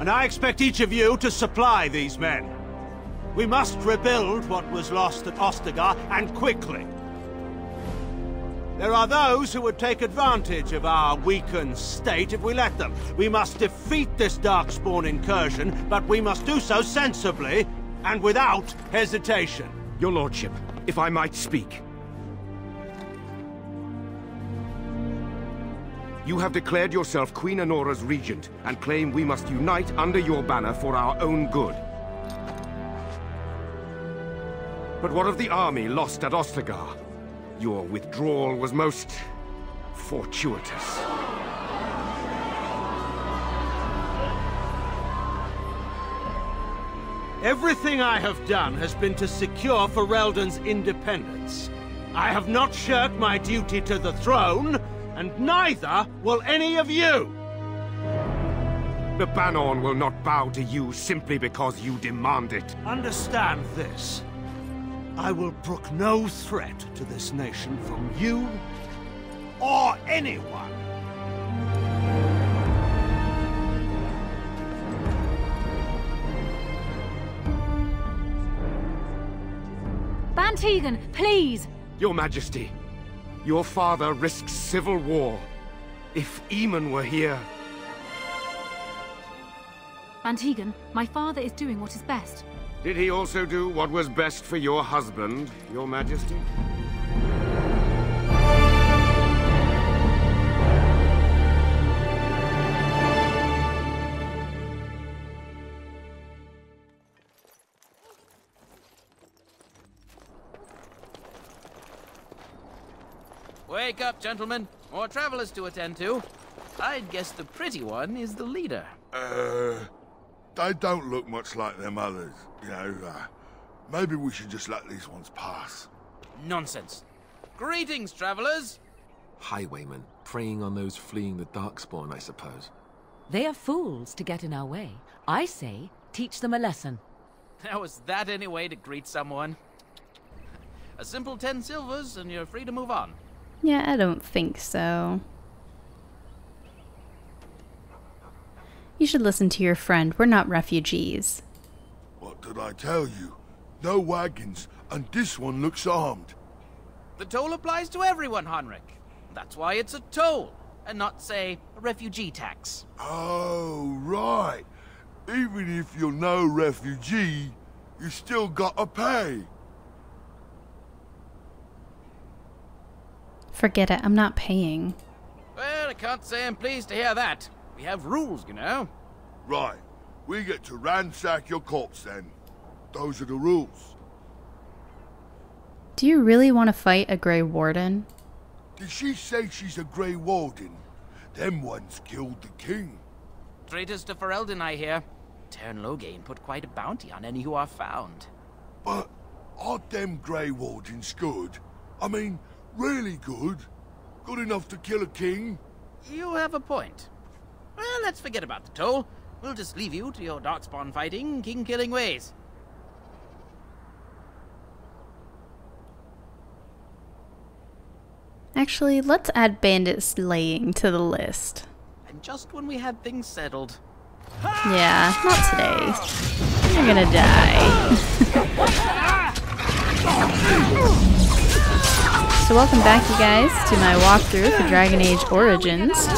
and I expect each of you to supply these men. We must rebuild what was lost at Ostagar, and quickly. There are those who would take advantage of our weakened state if we let them. We must defeat this darkspawn incursion, but we must do so sensibly and without hesitation. Your lordship, if I might speak. You have declared yourself Queen Honora's regent, and claim we must unite under your banner for our own good. But what of the army lost at Ostagar? Your withdrawal was most fortuitous. Everything I have done has been to secure Ferelden's independence. I have not shirked my duty to the throne, and neither will any of you! The Banon will not bow to you simply because you demand it. Understand this. I will brook no threat to this nation from you or anyone. Bantegan, please! Your Majesty, your father risks civil war. If Eamon were here... Bantegan, my father is doing what is best. Did he also do what was best for your husband, Your Majesty? Wake up, gentlemen. More travelers to attend to. I'd guess the pretty one is the leader. They don't look much like them others, you know. Maybe we should just let these ones pass. Nonsense. Greetings, travelers. Highwaymen, preying on those fleeing the darkspawn, I suppose. They are fools to get in our way. I say, teach them a lesson. Now, is that any way to greet someone? A simple 10 silvers and you're free to move on. Yeah, I don't think so. You should listen to your friend. We're not refugees. What did I tell you? No wagons, and this one looks armed. The toll applies to everyone, Henrik. That's why it's a toll, and not, say, a refugee tax. Oh, right. Even if you're no refugee, you still gotta pay. Forget it. I'm not paying. Well, I can't say I'm pleased to hear that. We have rules, you know. Right. We get to ransack your corpse then. Those are the rules. Do you really want to fight a Grey Warden? Did she say she's a Grey Warden? Them ones killed the king. Traitors to Ferelden, I hear. Tern Loghain put quite a bounty on any who are found. But aren't them Grey Wardens good? I mean, really good? Good enough to kill a king? You have a point. Well, let's forget about the toll. We'll just leave you to your darkspawn fighting, king-killing ways. Actually, let's add bandit slaying to the list. And just when we had things settled. Yeah, not today. You're gonna die. So welcome back, you guys, to my walkthrough for Dragon Age Origins.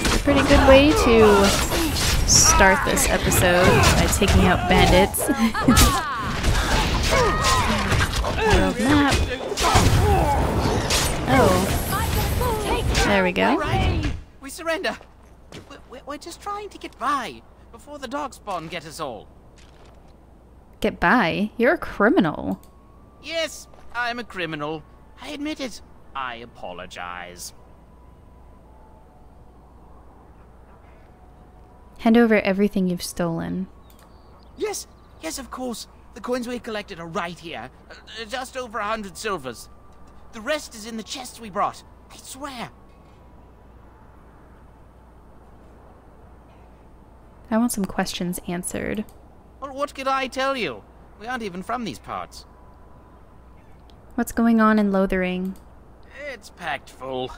It's a pretty good way to start this episode by taking out bandits. World map. Oh. There we go. Right. We surrender. We're just trying to get by before the darkspawn get us all. Get by? You're a criminal. Yes, I'm a criminal. I admit it. I apologize. Hand over everything you've stolen. Yes, of course. The coins we collected are right here. Just over 100 silvers. The rest is in the chests we brought. I swear. I want some questions answered. Well, what could I tell you? We aren't even from these parts. What's going on in Lothering? It's packed full.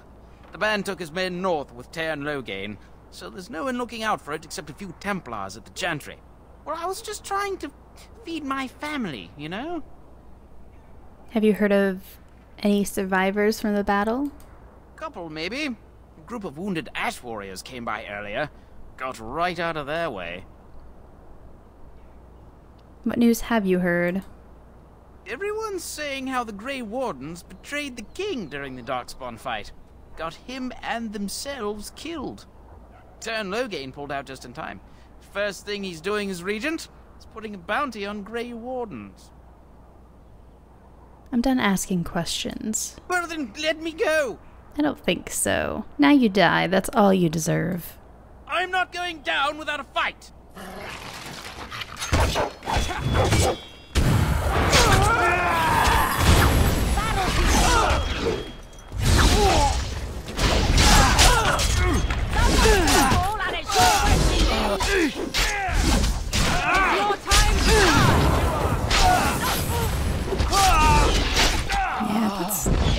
The band took his men north with Tern Loghain. so there's no one looking out for it except a few Templars at the Chantry. Well, I was just trying to feed my family, you know? Have you heard of any survivors from the battle? Couple, maybe. A group of wounded Ash Warriors came by earlier. Got right out of their way. What news have you heard? Everyone's saying how the Grey Wardens betrayed the king during the darkspawn fight. Got him and themselves killed. Turn Loghain pulled out just in time. First thing he's doing as Regent is putting a bounty on Grey Wardens. I'm done asking questions. Well then, let me go! I don't think so. Now you die, that's all you deserve. I'm not going down without a fight!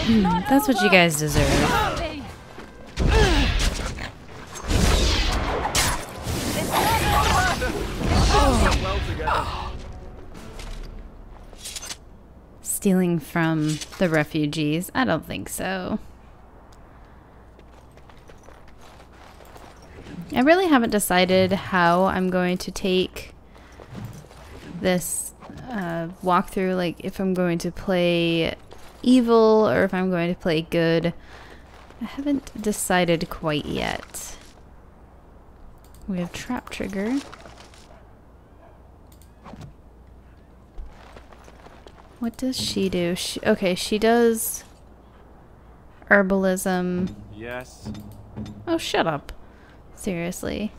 Yeah, that's what you guys deserve. Stealing from the refugees? I don't think so. I really haven't decided how I'm going to take this walkthrough, like if I'm going to play evil or if I'm going to play good. I haven't decided quite yet. We have trap trigger. What does she do? Okay, she does herbalism. Yes. Oh, shut up. Seriously.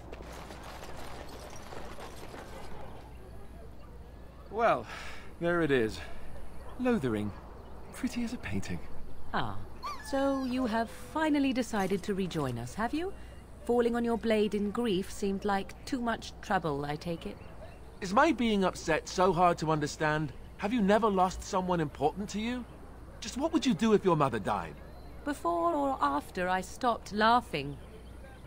Well, there it is. Lothering. Pretty as a painting. Ah, so you have finally decided to rejoin us, have you? Falling on your blade in grief seemed like too much trouble, I take it. Is my being upset so hard to understand? Have you never lost someone important to you? Just what would you do if your mother died? Before or after I stopped laughing.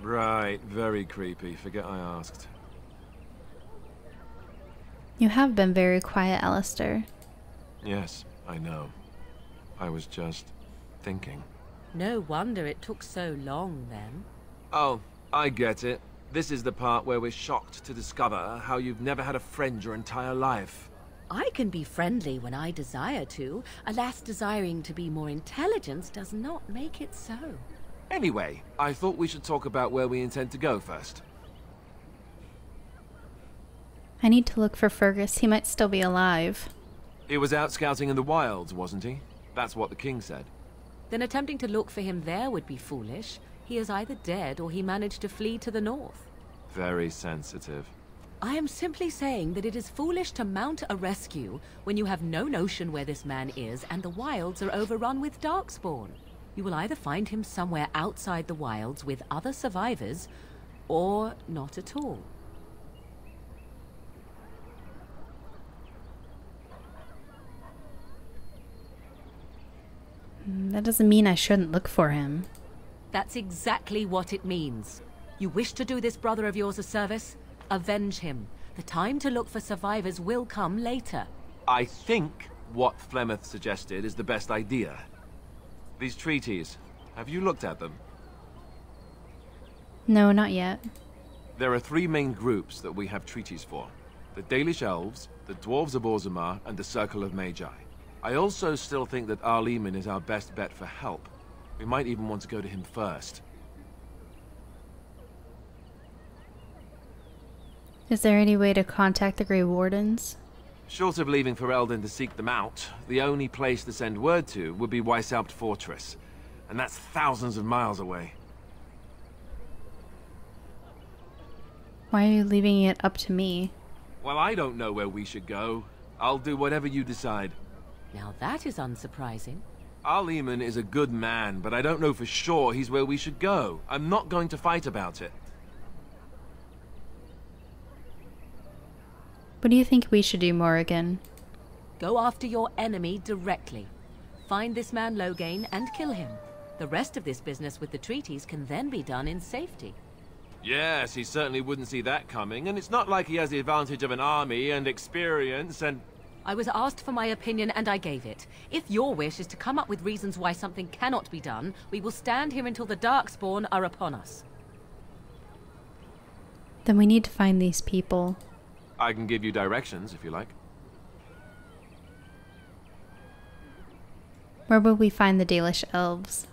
Right, very creepy. Forget I asked. You have been very quiet, Alistair. Yes, I know. I was just thinking. No wonder it took so long, then. Oh, I get it. This is the part where we're shocked to discover how you've never had a friend your entire life. I can be friendly when I desire to. Alas, desiring to be more intelligent does not make it so. Anyway, I thought we should talk about where we intend to go first. I need to look for Fergus. He might still be alive. He was out scouting in the wilds, wasn't he? That's what the king said. Then attempting to look for him there would be foolish. He is either dead or he managed to flee to the north. Very sensitive. I am simply saying that it is foolish to mount a rescue when you have no notion where this man is and the wilds are overrun with darkspawn. You will either find him somewhere outside the wilds with other survivors, or not at all. That doesn't mean I shouldn't look for him. That's exactly what it means. You wish to do this brother of yours a service? Avenge him. The time to look for survivors will come later. I think what Flemeth suggested is the best idea. These treaties, have you looked at them? No, not yet. There are three main groups that we have treaties for. The Dalish Elves, the Dwarves of Orzammar, and the Circle of Magi. I also still think that Archdemon is our best bet for help. We might even want to go to him first. Is there any way to contact the Grey Wardens? Short of leaving Ferelden to seek them out, the only place to send word to would be Weishaupt Fortress. And that's thousands of miles away. Why are you leaving it up to me? Well, I don't know where we should go. I'll do whatever you decide. Now that is unsurprising. Archdemon is a good man, but I don't know for sure he's where we should go. I'm not going to fight about it. What do you think we should do, Morrigan? Go after your enemy directly. Find this man Loghain and kill him. The rest of this business with the treaties can then be done in safety. Yes, he certainly wouldn't see that coming, and it's not like he has the advantage of an army and experience and... I was asked for my opinion and I gave it. If your wish is to come up with reasons why something cannot be done, we will stand here until the darkspawn are upon us. Then we need to find these people. I can give you directions, if you like. Where will we find the Dalish elves?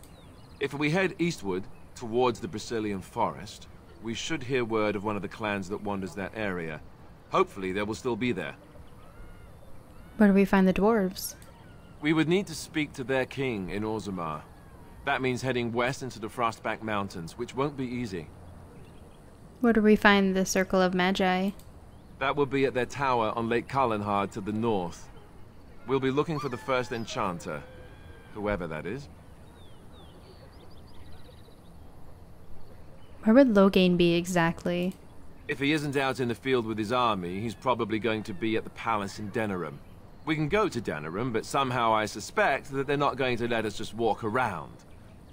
If we head eastward, towards the Brazilian forest, we should hear word of one of the clans that wanders that area. Hopefully they will still be there. Where do we find the dwarves? We would need to speak to their king in Orzammar. That means heading west into the Frostback Mountains, which won't be easy. Where do we find the Circle of Magi? That will be at their tower on Lake Carlinhard to the north. We'll be looking for the first enchanter, whoever that is. Where would Loghain be exactly? If he isn't out in the field with his army, he's probably going to be at the palace in Denerim. We can go to Denerim, but somehow I suspect that they're not going to let us just walk around.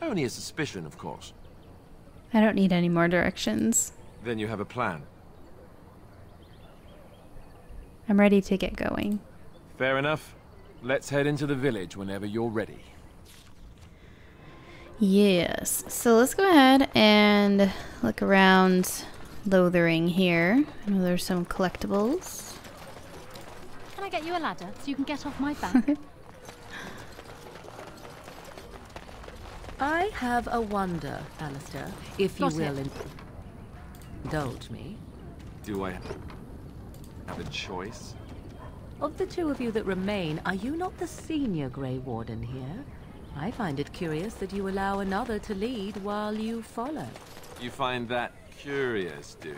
Only a suspicion, of course. I don't need any more directions. Then you have a plan. I'm ready to get going. Fair enough. Let's head into the village whenever you're ready. Yes, so let's go ahead and look around Lothering here. I know there's some collectibles. Can I get you a ladder so you can get off my back? I have a wonder, Alistair, if you will indulge me. Do I have a choice? Of the two of you that remain, are you not the senior Grey Warden here? I find it curious that you allow another to lead while you follow. You find that curious, do you?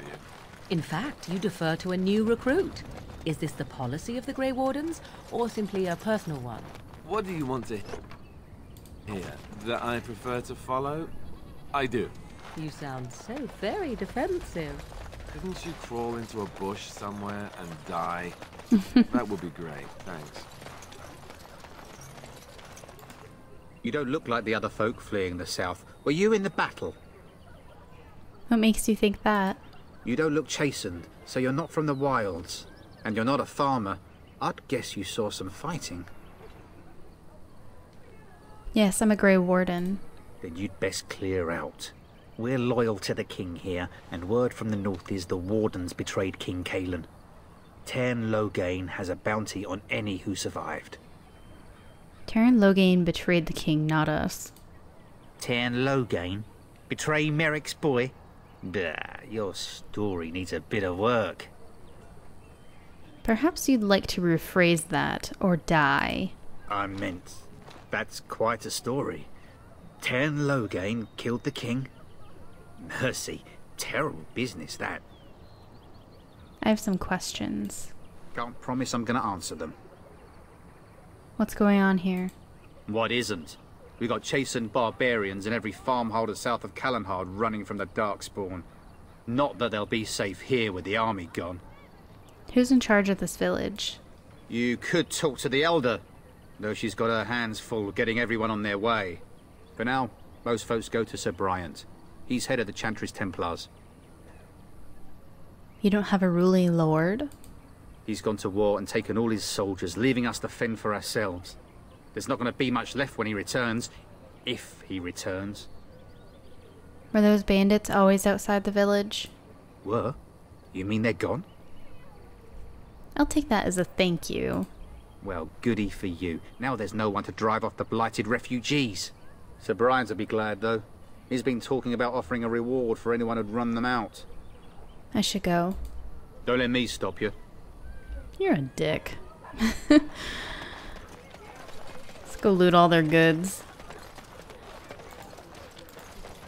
In fact, you defer to a new recruit. Is this the policy of the Grey Wardens, or simply a personal one? What do you want to hear? That I prefer to follow? I do. You sound so very defensive. Couldn't you crawl into a bush somewhere and die? That would be great, thanks. You don't look like the other folk fleeing the south. Were you in the battle? What makes you think that? You don't look chastened, so you're not from the wilds. And you're not a farmer. I'd guess you saw some fighting. Yes, I'm a Grey Warden. Then you'd best clear out. We're loyal to the king here, and word from the north is the Wardens betrayed King Cailan. Tairn Loghain has a bounty on any who survived. Tairn Loghain betrayed the king, not us. Tairn Loghain? Betray Merrick's boy? Bah, your story needs a bit of work. Perhaps you'd like to rephrase that, or die. I meant, that's quite a story. Tairn Loghain killed the king? Mercy, terrible business, that. I have some questions. Can't promise I'm gonna answer them. What's going on here? What isn't? We got chastened barbarians in every farmholder south of Carlinhard running from the darkspawn. Not that they'll be safe here with the army gone. Who's in charge of this village? You could talk to the Elder, though she's got her hands full getting everyone on their way. For now, most folks go to Sir Bryant. He's head of the Chantry's Templars. You don't have a ruling lord? He's gone to war and taken all his soldiers, leaving us to fend for ourselves. There's not going to be much left when he returns, if he returns. Were those bandits always outside the village? Were? You mean they're gone? I'll take that as a thank you. Well, goody for you. Now there's no one to drive off the blighted refugees. Sir Brian's will be glad, though. He's been talking about offering a reward for anyone who'd run them out. I should go. Don't let me stop you. You're a dick. Let's go loot all their goods.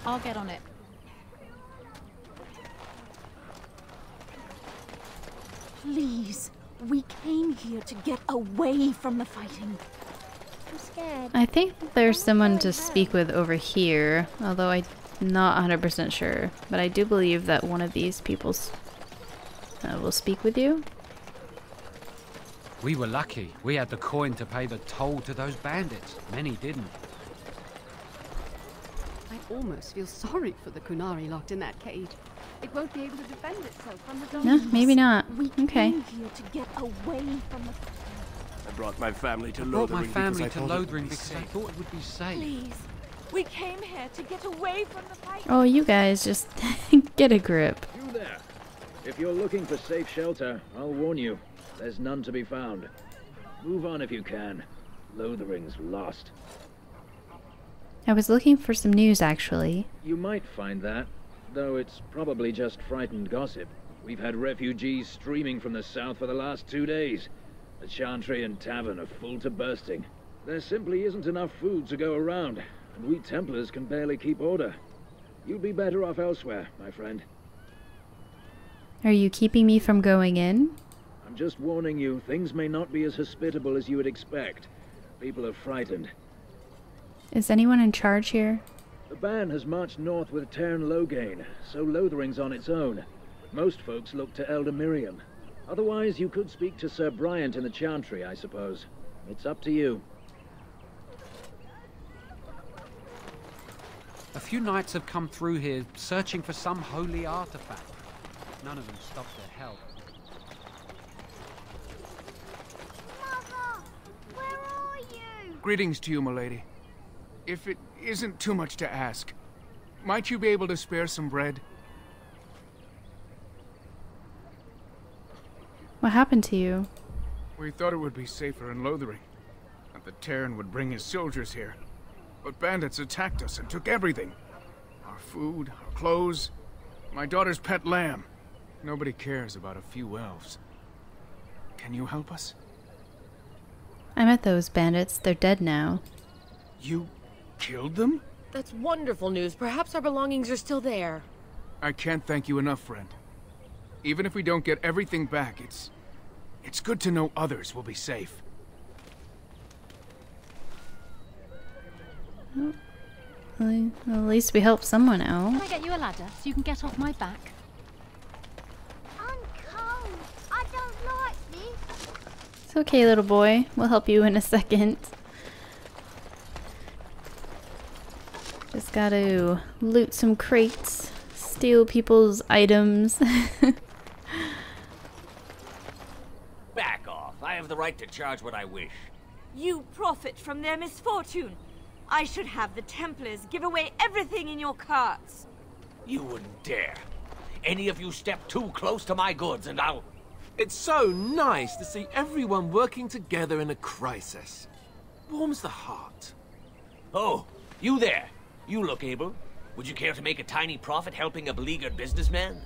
I'll get on it. Please, we came here to get away from the fighting. I'm scared. I think there's someone to speak with over here, although I'm not 100% sure. But I do believe that one of these people will speak with you. We were lucky. We had the coin to pay the toll to those bandits. Many didn't. I almost feel sorry for the Kunari locked in that cage. It won't be able to defend itself from the No, maybe not. We Okay. came here to get away from the... I brought my family to I brought Lothering my family because I to thought it would Lothering be because I safe. thought it would be safe. Please. We came here to get away from the fight. Oh, you guys just get a grip. You there. If you're looking for safe shelter, I'll warn you. There's none to be found. Move on if you can. Lothering's lost. I was looking for some news, actually. You might find that, though it's probably just frightened gossip. We've had refugees streaming from the south for the last 2 days. The Chantry and Tavern are full to bursting. There simply isn't enough food to go around, and we Templars can barely keep order. You'd be better off elsewhere, my friend. Are you keeping me from going in? I'm just warning you, things may not be as hospitable as you would expect. People are frightened. Is anyone in charge here? The band has marched north with Tairn Loghain, so Lothering's on its own. Most folks look to Elder Miriam. Otherwise, you could speak to Sir Bryant in the Chantry, I suppose. It's up to you. A few knights have come through here searching for some holy artifact. None of them stopped their help. Mother! Where are you? Greetings to you, milady. If it isn't too much to ask, might you be able to spare some bread? What happened to you? We thought it would be safer in Lothering, that the Tairn would bring his soldiers here. But bandits attacked us and took everything. Our food, our clothes, my daughter's pet lamb. Nobody cares about a few elves. Can you help us? I met those bandits. They're dead now. You killed them? That's wonderful news. Perhaps our belongings are still there. I can't thank you enough, friend. Even if we don't get everything back, it's good to know others will be safe. Well, at least we helped someone out. Can I get you a ladder so you can get off my back? I'm cold. I don't like this. It's okay, little boy. We'll help you in a second. Just gotta loot some crates, steal people's items. Back off. I have the right to charge what I wish. You profit from their misfortune. I should have the Templars give away everything in your carts. You wouldn't dare. Any of you step too close to my goods and I'll... It's so nice to see everyone working together in a crisis. Warms the heart. Oh, you there. You look able. Would you care to make a tiny profit helping a beleaguered businessman?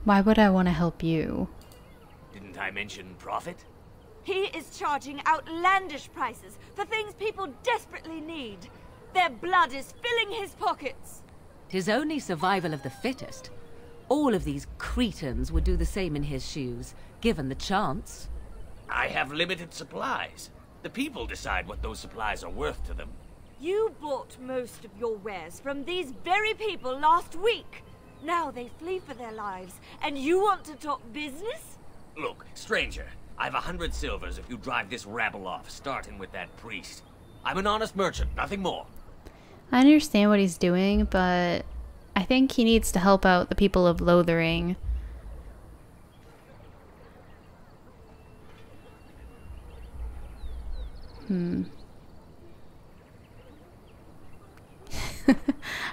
Why would I want to help you? Didn't I mention profit? He is charging outlandish prices for things people desperately need. Their blood is filling his pockets. 'Tis only survival of the fittest. All of these cretins would do the same in his shoes, given the chance. I have limited supplies. The people decide what those supplies are worth to them. You bought most of your wares from these very people last week. Now they flee for their lives, and you want to talk business? Look, stranger, I've 100 silvers if you drive this rabble off, starting with that priest. I'm an honest merchant, nothing more. I understand what he's doing, but I think he needs to help out the people of Lothering.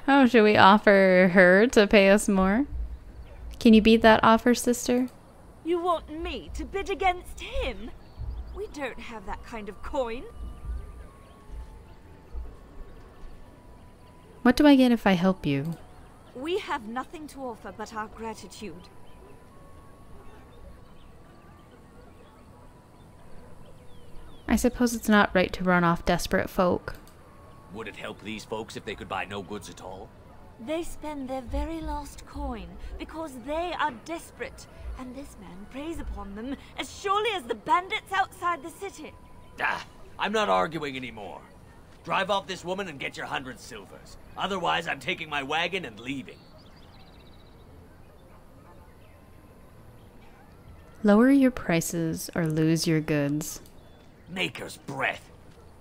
Oh, should we offer her to pay us more? Can you beat that offer, sister? You want me to bid against him? We don't have that kind of coin. What do I get if I help you? We have nothing to offer but our gratitude. I suppose it's not right to run off desperate folk. Would it help these folks if they could buy no goods at all? They spend their very last coin because they are desperate, and this man preys upon them as surely as the bandits outside the city. Ah, I'm not arguing anymore. Drive off this woman and get your 100 silvers. Otherwise, I'm taking my wagon and leaving. Lower your prices or lose your goods. Maker's breath.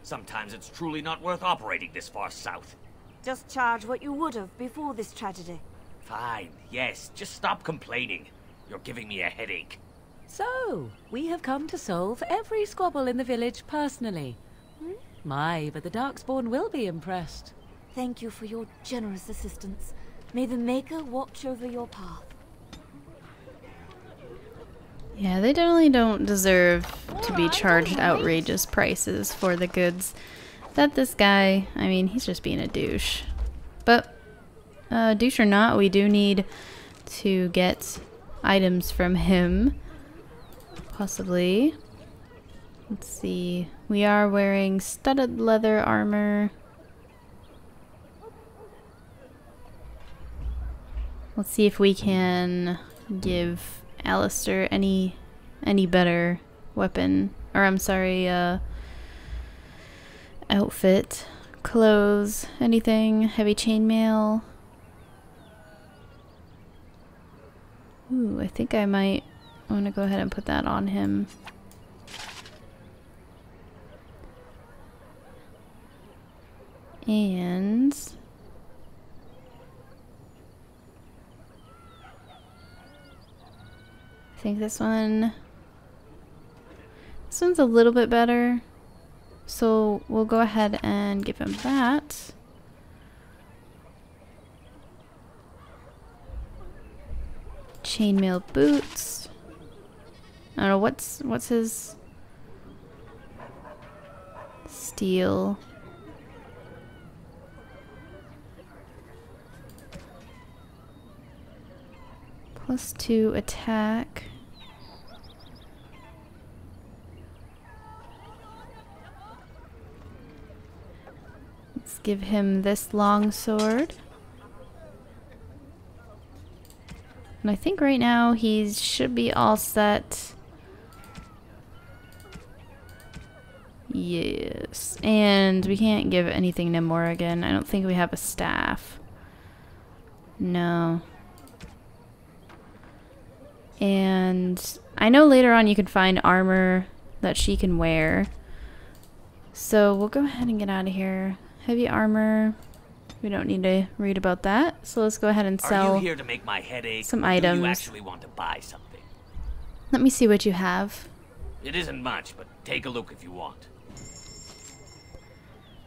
Sometimes it's truly not worth operating this far south. Just charge what you would have before this tragedy. Fine, yes, just stop complaining. You're giving me a headache. So, we have come to solve every squabble in the village personally. My, but the Darkspawn will be impressed. Thank you for your generous assistance. May the Maker watch over your path. Yeah, they definitely don't deserve to be charged outrageous prices for the goods that this guy, I mean, he's just being a douche. But, douche or not, we do need to get items from him. Possibly. Let's see. We are wearing studded leather armor. Let's see if we can give Alistair any better weapon. Or I'm sorry, outfit. Clothes. Anything. Heavy chainmail. Ooh, I think I might want to go ahead and put that on him. And I think this one's a little bit better. So we'll go ahead and give him that. Chainmail boots. I don't know what's his steel. +2 attack. Let's give him this long sword. And I think right now he should be all set. Yes. And we can't give anything to Morrigan. I don't think we have a staff. No. And I know later on you can find armor that she can wear. So we'll go ahead and get out of here. Heavy armor. We don't need to read about that. So let's go ahead and sell Are you here to make my headache, some or items. do you actually want to buy something? Let me see what you have. It isn't much, but take a look if you want.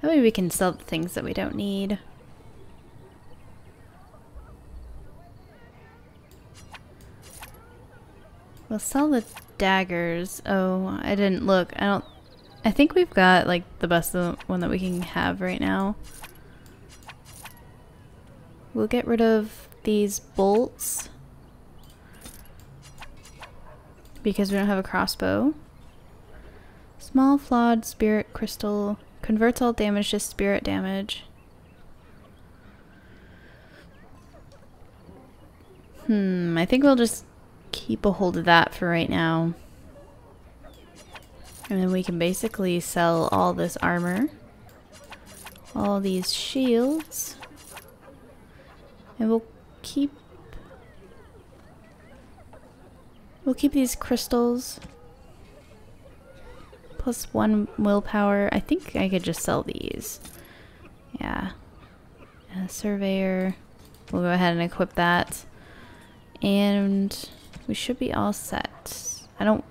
That way we can sell the things that we don't need. We'll sell the daggers. Oh, I didn't look. I think we've got like the best one that we can have right now. We'll get rid of these bolts because we don't have a crossbow. Small flawed spirit crystal converts all damage to spirit damage. I think we'll just keep a hold of that for right now. And then we can basically sell all this armor, all these shields, and we'll keep these crystals. +1 willpower. I think I could just sell these. Yeah. Surveyor. We'll go ahead and equip that. And we should be all set. I don't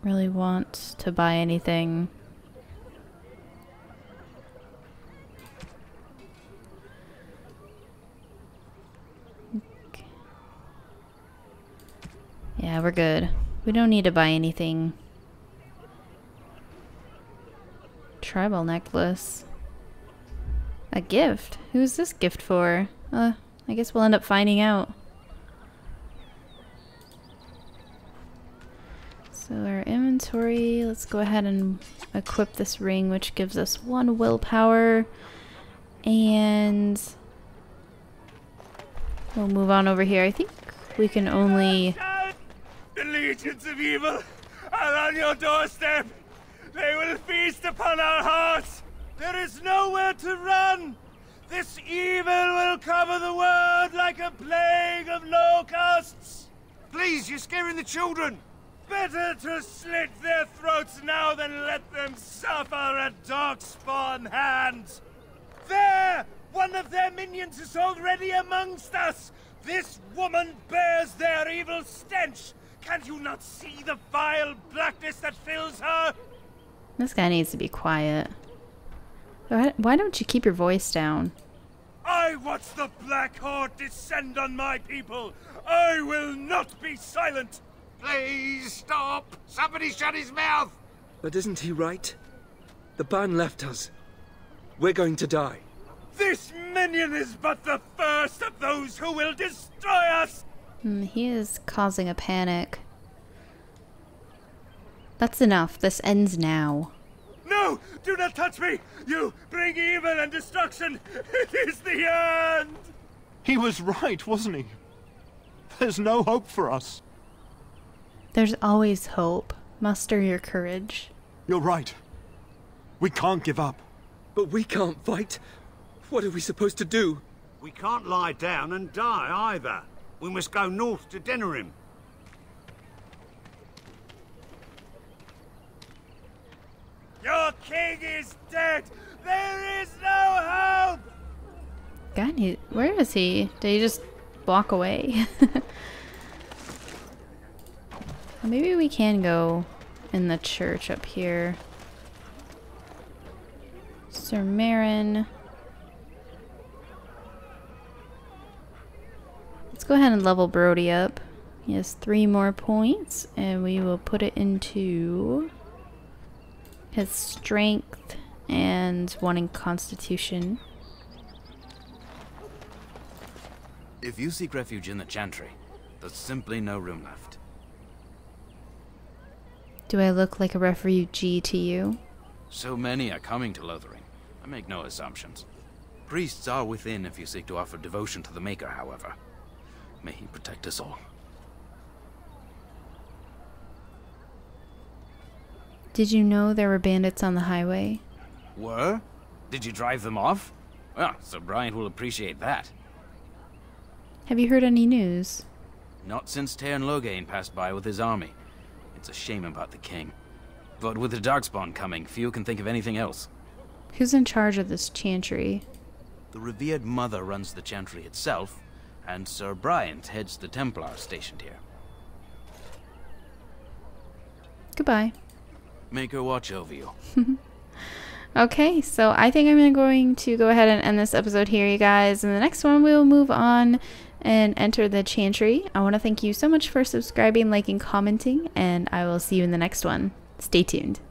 really want to buy anything. Okay. Yeah, we're good. We don't need to buy anything. Tribal necklace. A gift? Who's this gift for? I guess we'll end up finding out. So our inventory, let's go ahead and equip this ring, which gives us 1 willpower. And we'll move on over here. I think we can only... The legions of evil are on your doorstep. They will feast upon our hearts. There is nowhere to run. This evil will cover the world like a plague of locusts. Please, you're scaring the children. Better to slit their throats now than let them suffer at darkspawn hands. There! One of their minions is already amongst us! This woman bears their evil stench! Can you not see the vile blackness that fills her? This guy needs to be quiet. Why don't you keep your voice down? I watch the Black Horde descend on my people! I will not be silent! Please stop! Somebody shut his mouth! But isn't he right? The ban left us. We're going to die. This minion is but the first of those who will destroy us! He is causing a panic. That's enough. This ends now. No! Do not touch me! You bring evil and destruction! It is the end! He was right, wasn't he? There's no hope for us. There's always hope. Muster your courage. You're right. We can't give up. But we can't fight. What are we supposed to do? We can't lie down and die either. We must go north to Denerim. Your king is dead! There is no hope! God, where is he? Did he just walk away? Maybe we can go in the church up here. Sir Marin. Let's go ahead and level Brody up. He has 3 more points, and we will put it into his strength and 1 in constitution. If you seek refuge in the Chantry, there's simply no room left. Do I look like a refugee to you? So many are coming to Lothering. I make no assumptions. Priests are within if you seek to offer devotion to the Maker, however. May he protect us all. Did you know there were bandits on the highway? Were? Did you drive them off? Well, Sir Brian will appreciate that. Have you heard any news? Not since Tairn Loghain passed by with his army. It's a shame about the king. But with the darkspawn coming, few can think of anything else. Who's in charge of this chantry? The revered mother runs the chantry itself, and Sir Brian heads the Templars stationed here. Goodbye. Make her watch over you. Okay, so I think I'm going to go ahead and end this episode here, you guys. In the next one, we'll move on and enter the chantry. I want to thank you so much for subscribing, liking, commenting, and I will see you in the next one. Stay tuned.